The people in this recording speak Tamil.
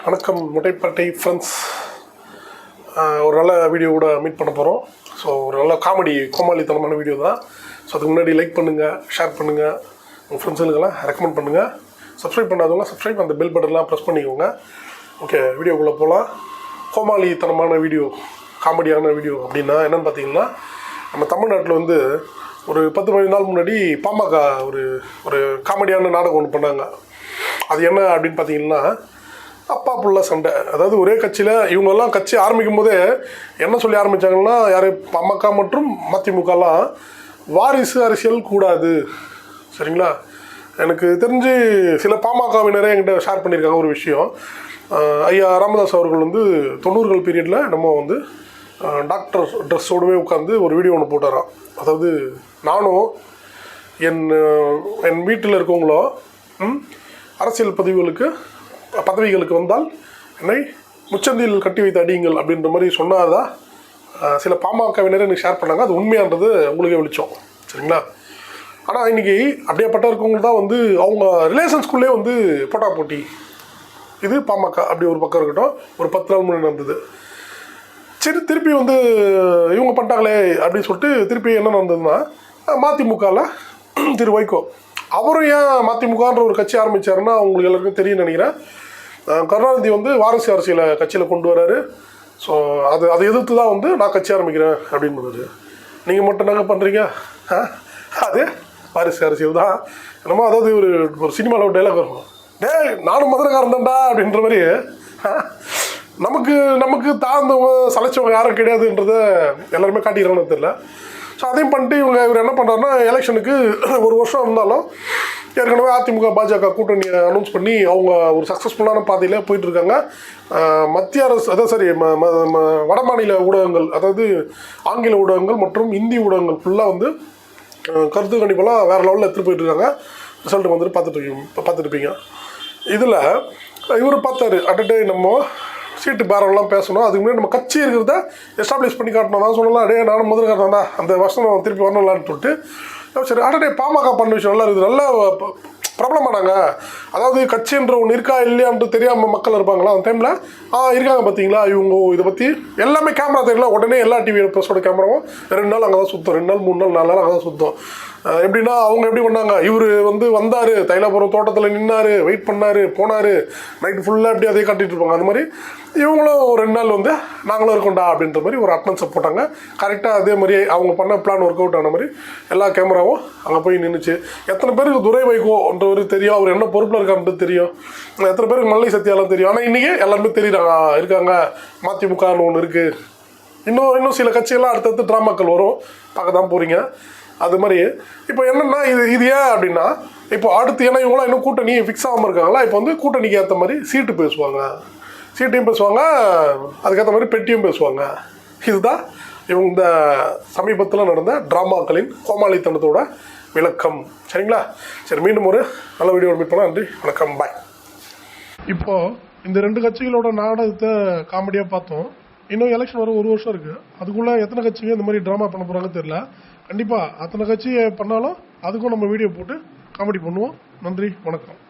வணக்கம் முட்டைப்பட்டை ஃப்ரெண்ட்ஸ். ஒரு நல்ல வீடியோ கூட மீட் பண்ண போகிறோம். ஸோ ஒரு நல்ல கோமாளித்தனமான வீடியோ தான். ஸோ அதுக்கு முன்னாடி லைக் பண்ணுங்கள், ஷேர் பண்ணுங்கள், உங்கள் ஃப்ரெண்ட்ஸுங்களுக்கெல்லாம் ரெக்கமெண்ட் பண்ணுங்கள். சப்ஸ்கிரைப் பண்ணாதவங்க சப்ஸ்கிரைப், அந்த பெல் பட்டன்லாம் ப்ரெஸ் பண்ணிக்கோங்க. ஓகே, வீடியோக்குள்ளே போகலாம். கோமாளித்தனமான வீடியோ, காமெடியான வீடியோ அப்படின்னா என்னென்னு பார்த்தீங்கன்னா, நம்ம தமிழ்நாட்டில் வந்து ஒரு 10-15 நாள் முன்னாடி பாமக ஒரு காமெடியான நாடகம் ஒன்று பண்ணாங்க. அது என்ன அப்படின்னு பார்த்தீங்கன்னா, அப்பா புள்ள சண்டை. அதாவது ஒரே கட்சியில் இவங்கெல்லாம் கட்சி ஆரம்பிக்கும் போதே என்ன சொல்லி ஆரம்பித்தாங்கன்னா, யார் பாமக மற்றும் மதிமுகலாம் வாரிசு அரசியல் கூடாது, சரிங்களா? எனக்கு தெரிஞ்சு சில பாமகவினரே என்கிட்ட ஷேர் பண்ணியிருக்காங்க ஒரு விஷயம். ஐயா ராமதாஸ் அவர்கள் வந்து 90கள் பீரியடில் நம்ம வந்து டாக்டர் ட்ரெஸ்ஸோடவே உட்காந்து ஒரு வீடியோ ஒன்று போட்டாராம். அதாவது நானும் என் வீட்டில் இருக்கவங்களோ அரசியல் பதவிகளுக்கு வந்தால் என்னை முச்சந்தியில் கட்டி வைத்து அடியுங்கள் அப்படின்ற மாதிரி சொன்னாதான் சில பாமகவினரை எனக்கு ஷேர் பண்ணாங்க. அது உண்மையானது உங்களுக்கே வெளிச்சோம், சரிங்களா? ஆனால் இன்றைக்கி அப்படியேப்பட்ட இருக்கவங்க தான் வந்து அவங்க ரிலேஷன்ஸ்குள்ளே வந்து போட்டா போட்டி. இது பாமக அப்படி ஒரு பக்கம் இருக்கட்டும். ஒரு 10 நாள் முன்னாடி நடந்தது. சரி, திருப்பி வந்து இவங்க பண்ணிட்டாங்களே அப்படின்னு சொல்லிட்டு திருப்பி என்ன நடந்ததுன்னா, மதிமுகவில் திரு வைகோ அவரும் ஏன் மதிமுகன்ற ஒரு கட்சி ஆரம்பித்தாருன்னா அவங்களுக்கு எல்லாருக்கும் தெரியும் நினைக்கிறேன். கருணாநிதி வந்து வாரிசு அரசியலை கட்சியில் கொண்டு வராரு. ஸோ அதை எதிர்த்து தான் வந்து நான் கட்சி ஆரம்பிக்கிறேன் அப்படின்னு. நீங்கள் மட்டும் நாங்கள் பண்ணுறீங்க, அது வாரிசு அரசியல் தான் என்னமோ. அதாவது ஒரு சினிமாவில் ஒரு டைலாக் இருக்கும், நானும் மதுரைக்காரன் தான்டா அப்படின்ற மாதிரி. நமக்கு தாழ்ந்தவங்க சலைச்சவங்க யாரும் கிடையாதுன்றதை எல்லாருமே காட்டிக்கிறாங்கன்னு தெரியல. ஸோ அதையும் பண்ணிட்டு இவர் என்ன பண்ணுறாருன்னா, எலெக்ஷனுக்கு ஒரு வருஷம் இருந்தாலும் ஏற்கனவே அதிமுக பாஜக கூட்டணியை அனௌன்ஸ் பண்ணி அவங்க ஒரு சக்ஸஸ்ஃபுல்லான பாதையில் போயிட்டுருக்காங்க. மத்திய அரசு, அதாவது சரி, வட மாநில ஊடகங்கள், அதாவது ஆங்கில ஊடகங்கள் மற்றும் இந்தி ஊடகங்கள் ஃபுல்லாக வந்து கருத்து கணிப்பெல்லாம் வேறு லெவலில் எடுத்துகிட்டு போயிட்டுருக்காங்க. ரிசல்ட் வந்துட்டு பார்த்துட்ருப்பீங்க. இதில் இவர் பார்த்தாரு, அட்டே நம்ம சீட்டு பேரெல்லாம் பேசணும், அதுக்கு முன்னாடி நம்ம கட்சி இருக்கிறத எஸ்டாப்ளிஷ் பண்ணி காட்டணும். தான் சொல்லலாம், நானும் முதல்காரன் தான், அந்த வருஷம் திருப்பி வரணும்லான்னு சொல்லிட்டு சரி அட்டே பாமக பண்ண விஷயம் நல்லா இருக்குது, நல்லா பிரபலமானாங்க. அதாவது கட்சின்ற ஒன்று இருக்கா இல்லையான்ட்டு தெரியாமல் மக்கள் இருப்பாங்களா அந்த டைமில். இருக்காங்க பார்த்தீங்களா இவங்க, இதை பற்றி எல்லாமே கேமரா தெரியல. உடனே எல்லா டிவி ப்ரெஸ்ஸோட கேமராவும் 2 நாள் அங்கே தான் சுத்தம், 2 நாள் 3 நாள் 4 நாள் அங்கே தான் சுத்தம். எப்படின்னா அவங்க எப்படி பண்ணாங்க, இவர் வந்து வந்தார், தைலாபுரம் தோட்டத்தில் நின்னார், வெயிட் பண்ணார், போனார், நைட்டு ஃபுல்லாக எப்படி அதே காட்டிகிட்டு இருப்பாங்க. அந்த மாதிரி இவங்களும் 2 நாள் வந்து நாங்களும் இருக்கோண்டா அப்படின்ற மாதிரி ஒரு அட்டனன்ஸை போட்டாங்க. கரெக்டாக அதே மாதிரி அவங்க பண்ண பிளான் ஒர்க் அவுட் ஆன மாதிரி எல்லா கேமராவும் அங்கே போய் நின்றுச்சு. எத்தனை பேருக்கு துரை வைகோன்றவர் தெரியும், அவர் என்ன பொறுப்பில் இருக்கான்றது தெரியும், எத்தனை பேருக்கு மல்லை சத்தியாலாம் தெரியும். ஆனால் இன்றைக்கி எல்லாருமே தெரியுறாங்க, இருக்காங்க, மதிமுகன்னு ஒன்று இருக்குது. இன்னும் சில கட்சிகள்லாம் அடுத்தடுத்து ட்ராமாக்கள் வரும், பார்க்க தான் போகிறீங்க. அது மாதிரி இப்போ என்னென்னா இது ஏன் அப்படின்னா, இப்போ அடுத்து ஏன்னா இவங்களாம் இன்னும் கூட்டணி ஃபிக்ஸ் ஆகாமல் இருக்காங்களா, இப்போ வந்து கூட்டணிக்கு ஏற்ற மாதிரி சீட்டையும் பேசுவாங்க, அதுக்கேற்ற மாதிரி பெட்டியும் பேசுவாங்க. இதுதான் இவங்க இந்த சமீபத்தில் நடந்த ட்ராமாக்களின் கோமாளித்தனத்தோட விளக்கம், சரிங்களா? சரி, மீண்டும் ஒரு நல்ல வீடியோ மீட் பண்ணலாம். நன்றி, வணக்கம், பாய். இப்போது இந்த 2 கட்சிகளோட நாடகத்தை காமெடியாக பார்த்தோம். இன்னும் எலெக்ஷன் வர 1 வருஷம் இருக்குது. அதுக்குள்ளே எத்தனை கட்சிங்க இந்த மாதிரி ட்ராமா பண்ண போகிறாங்கன்னு தெரியல. கண்டிப்பாக அத்தனை கட்சி பண்ணாலும் அதுக்கும் நம்ம வீடியோ போட்டு காமெடி பண்ணுவோம். நன்றி, வணக்கம்.